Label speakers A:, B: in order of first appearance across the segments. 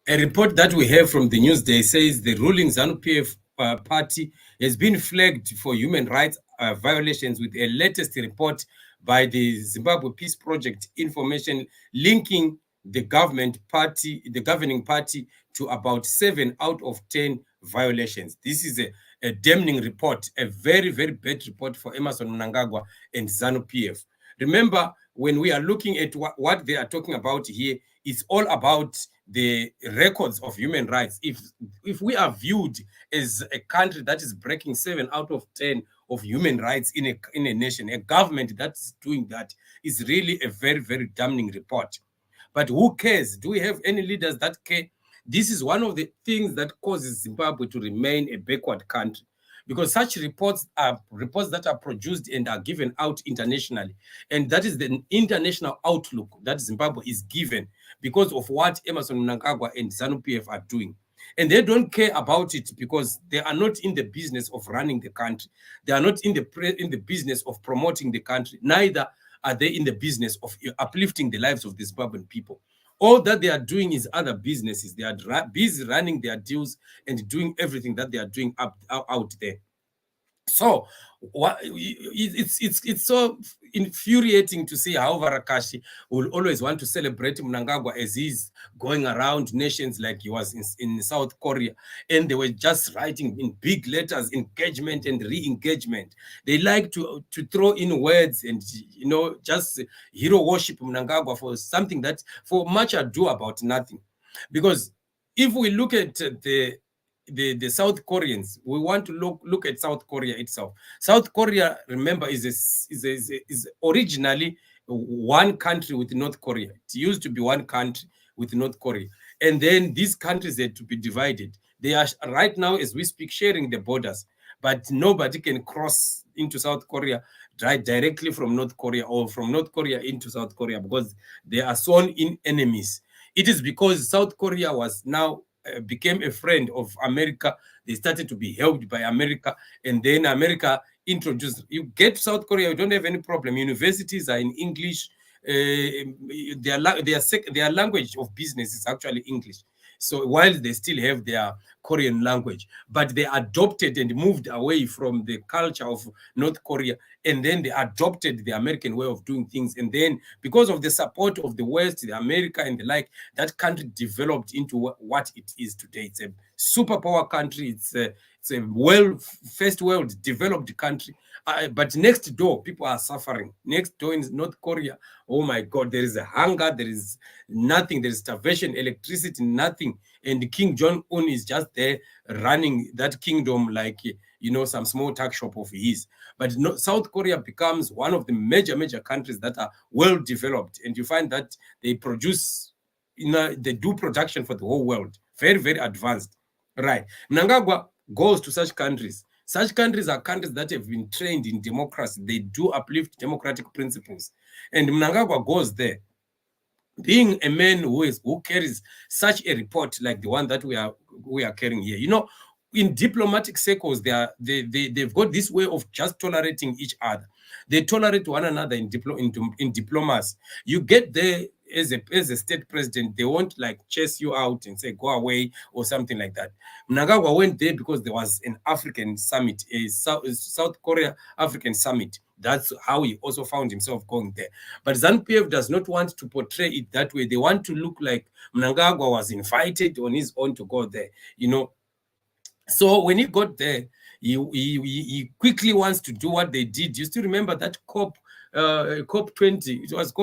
A: A report that we have from the Newsday says the ruling ZANU-PF party has been flagged for human rights violations with a latest report by the Zimbabwe Peace Project information linking the governing party to about 7 out of 10 violations. This is a damning report, a very, very bad report for Emmerson Mnangagwa and ZANU-PF. Remember, when we are looking at what they are talking about here, it's all about the records of human rights. If we are viewed as a country that is breaking 7 out of 10 of human rights in a nation, a government that's doing that is really a very, very damning report. But who cares? Do we have any leaders that care? This is one of the things that causes Zimbabwe to remain a backward country, because such reports are reports that are produced and are given out internationally. And that is the international outlook that Zimbabwe is given because of what Emmerson Mnangagwa and ZANU-PF are doing. And they don't care about it because they are not in the business of running the country. They are not in the business of promoting the country. Neither are they in the business of uplifting the lives of the Zimbabwean people. All that they are doing is other businesses. They are busy running their deals and doing everything that they are doing out there. So it's so infuriating to see how Varakashi will always want to celebrate Mnangagwa as he's going around nations like he was in South Korea, and they were just writing in big letters engagement and re-engagement. They like to throw in words and just hero worship Mnangagwa for something that for much ado about nothing. Because if we look at the South Koreans, we want to look at South Korea itself. South Korea, remember, is originally one country with North Korea. It used to be one country with North Korea, and then these countries had to be divided. They are right now, as we speak, sharing the borders, but nobody can cross into South Korea directly from North Korea or from North Korea into South Korea because they are sworn in enemies. It is because South Korea was now became a friend of America. They started to be helped by America, and then America introduced. You get South Korea, you don't have any problem. Universities are in English. Their language of business is actually English. So while they still have their Korean language, but they adopted and moved away from the culture of North Korea, and then they adopted the American way of doing things. And then because of the support of the West, the America and the like, that country developed into what it is today. It's a superpower country. It's a first world developed country. But next door, people are suffering. Next door in North Korea, oh my God, there is a hunger, there is nothing, there is starvation, electricity, nothing. And King Jong-un is just there running that kingdom like, some small tuck shop of his. But South Korea becomes one of the major countries that are well developed. And you find that they produce, they do production for the whole world. Very, very advanced. Right. Mnangagwa goes to such countries. Such countries are countries that have been trained in democracy. They do uplift democratic principles. And Mnangagwa goes there, being a man who carries such a report like the one that we are carrying here. In diplomatic circles, they've got this way of just tolerating each other. They tolerate one another in diplomacy. You get there as a state president, they won't like chase you out and say go away or something like that. Mnangagwa went there because there was an African summit, a South Korea African summit. That's how he also found himself going there. But ZANU-PF does not want to portray it that way. They want to look like Mnangagwa was invited on his own to go there, So when he got there, he quickly wants to do what they did. You still remember that COP20? It was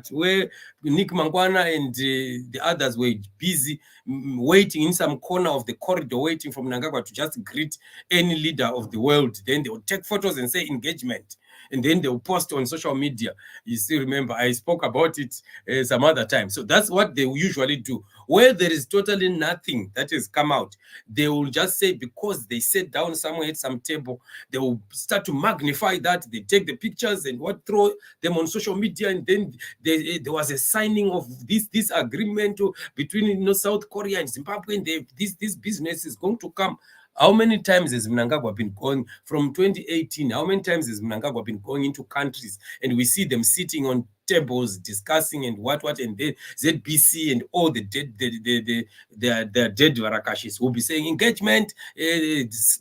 A: where Nick Mangwana and the others were busy waiting in some corner of the corridor, waiting for Mnangagwa to just greet any leader of the world. Then they would take photos and say engagement. And then they'll post on social media. You still remember, I spoke about it some other time. So that's what they usually do. Where there is totally nothing that has come out, they will just say, because they sat down somewhere at some table, they will start to magnify that. They take the pictures and throw them on social media. And then there was a signing of this agreement between South Korea and Zimbabwe. And this business is going to come. How many times has Mnangagwa been going from 2018? How many times has Mnangagwa been going into countries and we see them sitting on tables discussing and what and then ZBC and all the dead their dead Varakashis will be saying engagement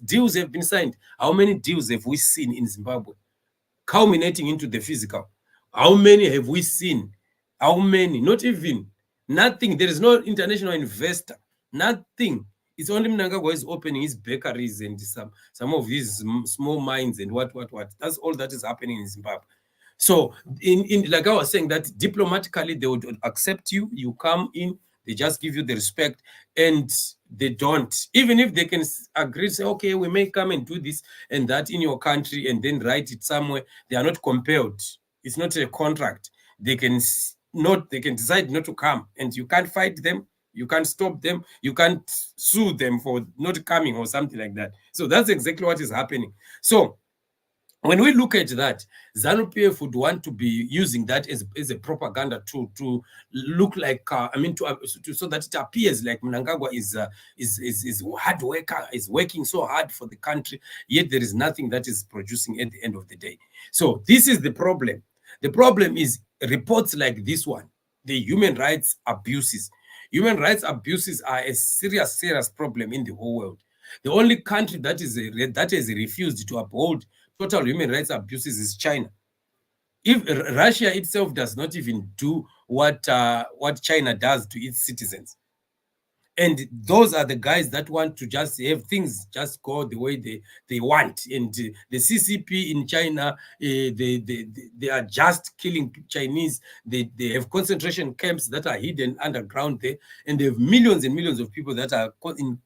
A: deals have been signed. How many deals have we seen in Zimbabwe culminating into the physical? How many have we seen? How many? Not even. Nothing. There is no international investor. Nothing. It's only Mnangagwa is opening his bakeries and some of these small mines and what. That's all that is happening in Zimbabwe. So, in like I was saying, that diplomatically they would accept you. You come in, they just give you the respect, and they don't. Even if they can agree, say, okay, we may come and do this and that in your country, and then write it somewhere. They are not compelled. It's not a contract. They can decide not to come, and you can't fight them. You can't stop them. You can't sue them for not coming or something like that. So that's exactly what is happening. So when we look at that, ZANU-PF would want to be using that as a propaganda tool to look like, so that it appears like Mnangagwa is hard worker, is working so hard for the country, yet there is nothing that is producing at the end of the day. So this is the problem. The problem is reports like this one, the human rights abuses. Human rights abuses are a serious problem in the whole world. The only country that has refused to uphold total human rights abuses is China. If Russia itself does not even do what China does to its citizens, and those are the guys that want to just have things just go the way they want. And the CCP in China, they are just killing Chinese. They have concentration camps that are hidden underground there, and they have millions and millions of people that are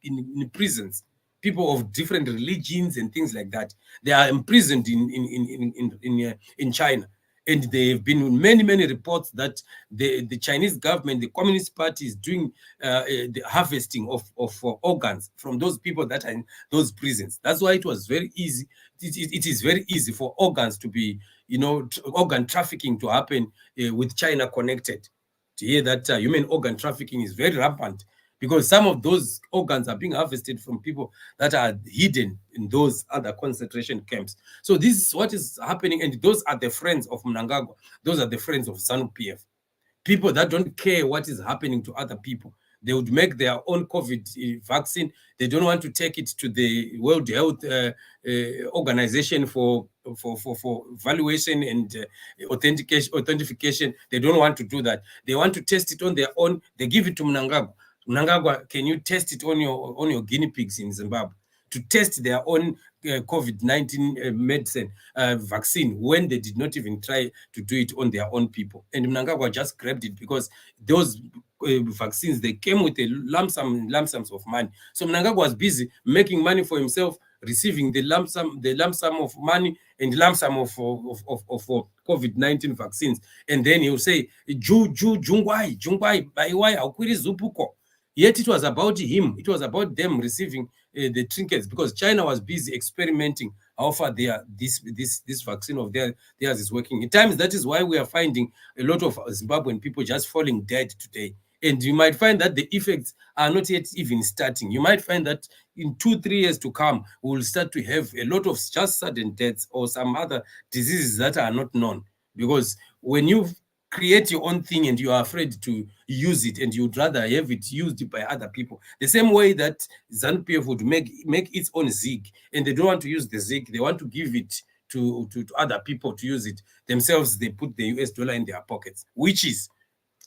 A: in prisons. People of different religions and things like that. They are imprisoned in China. And there have been many reports that the Chinese government, the Communist Party, is doing the harvesting of organs from those people that are in those prisons. That's why it was very easy. It is very easy for organs to be, organ trafficking to happen with China connected. To hear that human organ trafficking is very rampant, because some of those organs are being harvested from people that are hidden in those other concentration camps. So this is what is happening, and those are the friends of Mnangagwa. Those are the friends of ZANU-PF. People that don't care what is happening to other people. They would make their own COVID vaccine. They don't want to take it to the World Health Organization for valuation and authentication. They don't want to do that. They want to test it on their own. They give it to Mnangagwa. Mnangagwa, can you test it on your guinea pigs in Zimbabwe to test their own COVID-19 medicine vaccine, when they did not even try to do it on their own people? And Mnangagwa just grabbed it because those vaccines, they came with a lump sums of money. So Mnangagwa was busy making money for himself, receiving the lump sum of money and lump sum of COVID-19 vaccines. And then he'll say, Jungwai, baiwai, aukwiri zupuko. Yet it was about him. It was about them receiving the trinkets, because China was busy experimenting how far this vaccine of theirs is working. At times, that is why we are finding a lot of Zimbabwean people just falling dead today. And you might find that the effects are not yet even starting. You might find that in 2-3 years to come, we will start to have a lot of just sudden deaths or some other diseases that are not known. Because when you create your own thing and you are afraid to use it, and you'd rather have it used by other people, the same way that ZANU-PF would make its own ZIG, and they don't want to use the ZIG, they want to give it to other people to use it themselves. They put the US dollar in their pockets.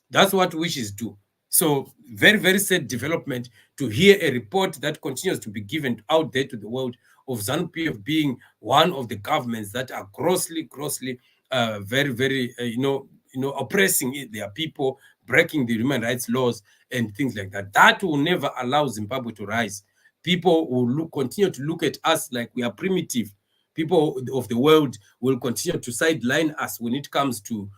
A: That's what wishes do. So very sad development to hear a report that continues to be given out there to the world of ZANU-PF being one of the governments that are grossly very oppressing their people, breaking the human rights laws and things like that. That will never allow Zimbabwe to rise. People will continue to look at us like we are primitive. People of the world will continue to sideline us when it comes to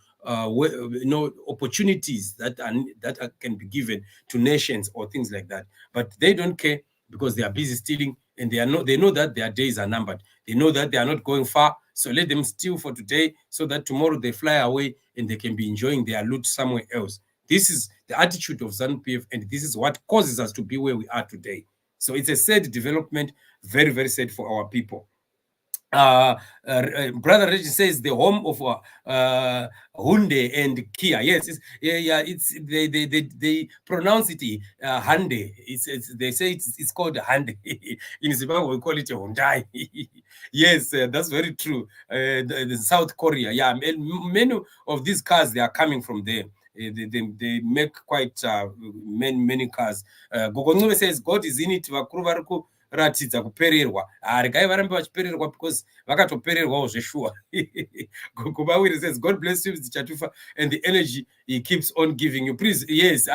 A: opportunities that can be given to nations or things like that. But they don't care, because they are busy stealing, and they know that their days are numbered. They know that they are not going far. So let them steal for today, so that tomorrow they fly away and they can be enjoying their loot somewhere else. This is the attitude of ZANU-PF, and this is what causes us to be where we are today. So it's a sad development, very, very sad for our people. Brother Reggie says the home of Hyundai and Kia. Yes, it's they pronounce it Hyundai. They say it's called Hyundai. In Zimbabwe, we call it a Hyundai. Yes, that's very true. The South Korea, yeah, many of these cars, they are coming from there. They make quite many cars. Gogonwe says God is in it. Ratidza kupererwa regai varambe vachipererwa because vakatopererwawo zveshuwa. Kubawiri says God bless you Chatufa and the energy he keeps on giving you. Please, yes,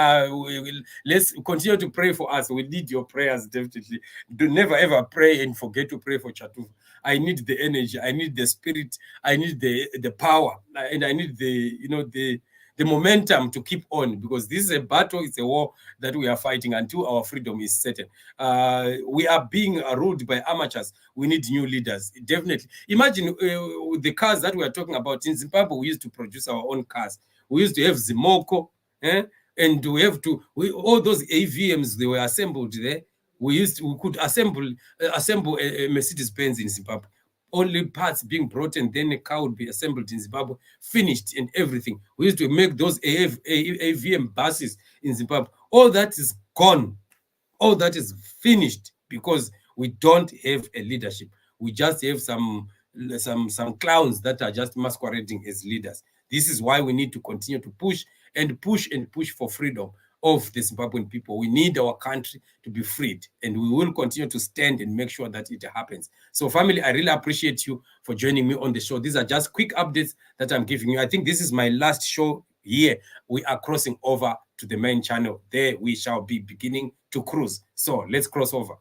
A: let's continue to pray for us. We need your prayers, definitely. Do never ever pray and forget to pray for Chatufa. I need the energy, I need the spirit, I need the power, and I need the momentum to keep on, because this is a battle, it's a war that we are fighting until our freedom is certain. We are being ruled by amateurs. We need new leaders, definitely. Imagine the cars that we are talking about. In Zimbabwe, we used to produce our own cars. We used to have Zimoko, and we have to, all those AVMs, they were assembled there. We could assemble a Mercedes-Benz in Zimbabwe. Only parts being brought, and then a car would be assembled in Zimbabwe, finished and everything. We used to make those AVM buses in Zimbabwe. All that is gone. All that is finished because we don't have a leadership. We just have some clowns that are just masquerading as leaders. This is why we need to continue to push and push and push for freedom of the Zimbabwean people. We need our country to be freed, and we will continue to stand and make sure that it happens. So family, I really appreciate you for joining me on the show. These are just quick updates that I'm giving you. I think this is my last show here. We are crossing over to the main channel. There we shall be beginning to cruise. So let's cross over.